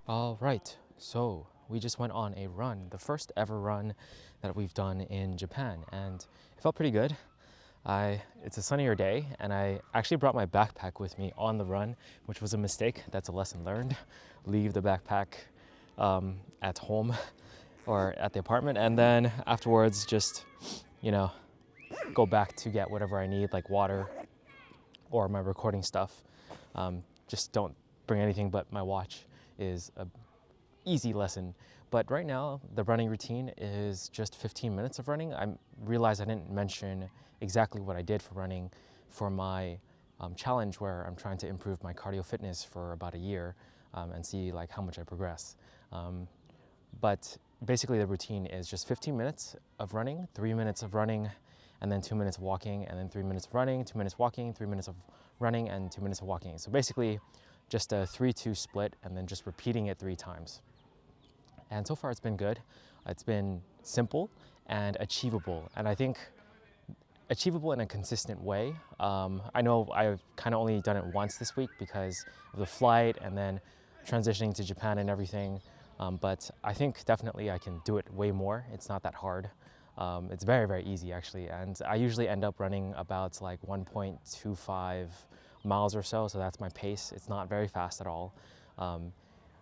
All right, so we just went on a run, the first ever run that we've done in Japan, and it felt pretty good. It's a sunnier day, and I actually brought my backpack with me on the run, which was a mistake. That's a lesson learned. Leave the backpack at home or at the apartment, and then afterwards just, you know, go back to get whatever I need, like water or my recording stuff. Just don't bring anything but my watch is a easy lesson. But right now, the running routine is just 15 minutes of running. I realized I didn't mention exactly what I did for running for my challenge where I'm trying to improve my cardio fitness for about a year and see like how much I progress. But basically the routine is just 15 minutes of running, 3 minutes of running, and then 2 minutes of walking, and then 3 minutes of running, 2 minutes walking, 3 minutes of running, and 2 minutes of walking. So basically just a 3-2 split, and then just repeating it 3 times. And so far it's been good. It's been simple and achievable. And I think achievable in a consistent way. I know I've kind of only done it once this week because of the flight and then transitioning to Japan and everything. But I think definitely I can do it way more. It's not that hard. It's very, very easy actually. And I usually end up running about like 1.25 miles or so. So that's my pace. It's not very fast at all.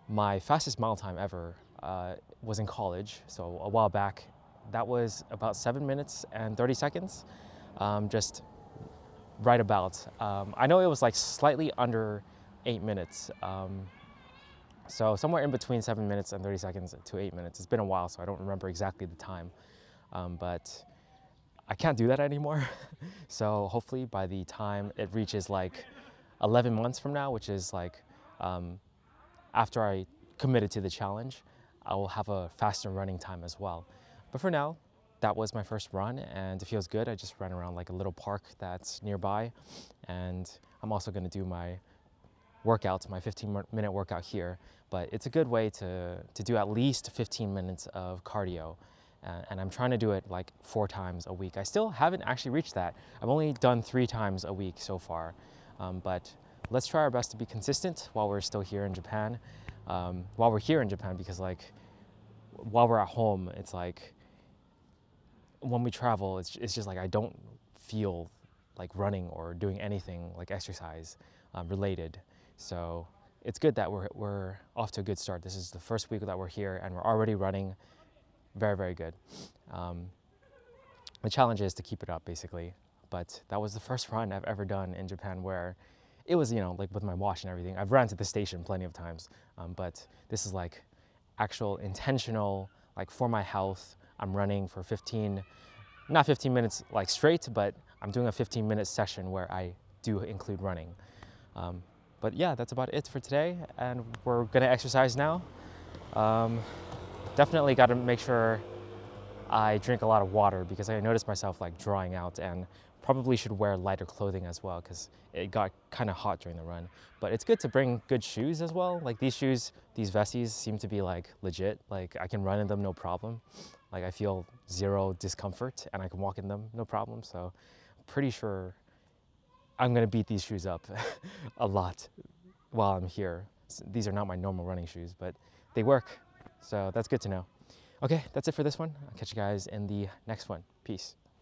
My fastest mile time ever was in college. So a while back, that was about 7 minutes and 30 seconds. Just right about. I know it was like slightly under 8 minutes. So somewhere in between 7 minutes and 30 seconds to 8 minutes. It's been a while, so I don't remember exactly the time. But I can't do that anymore. So hopefully by the time it reaches like 11 months from now, which is like after I committed to the challenge, I will have a faster running time as well. But for now, that was my first run and it feels good. I just ran around like a little park that's nearby. And I'm also gonna do my workout, my 15-minute workout here. But it's a good way to do at least 15 minutes of cardio. And I'm trying to do it like 4 times a week. I still haven't actually reached that. I've only done 3 times a week so far. But let's try our best to be consistent while we're still here in Japan. While we're here in Japan, because like while we're at home, it's like when we travel, it's just like I don't feel like running or doing anything like exercise related. So it's good that we're off to a good start. This is the first week that we're here and we're already running. Very, very good. The challenge is to keep it up basically. But that was the first run I've ever done in Japan where it was, you know, like with my watch and everything. I've run to the station plenty of times, but this is like actual intentional, like for my health, I'm running for not 15 minutes like straight, but I'm doing a 15-minute session where I do include running. But yeah, that's about it for today. And we're gonna exercise now. Definitely gotta make sure I drink a lot of water because I noticed myself like drying out, and probably should wear lighter clothing as well because it got kind of hot during the run. But it's good to bring good shoes as well. Like these shoes, these Vesties seem to be like legit. Like I can run in them no problem. Like I feel zero discomfort and I can walk in them no problem. So I'm pretty sure I'm gonna beat these shoes up a lot while I'm here. These are not my normal running shoes, but they work. So that's good to know. Okay, that's it for this one. I'll catch you guys in the next one. Peace.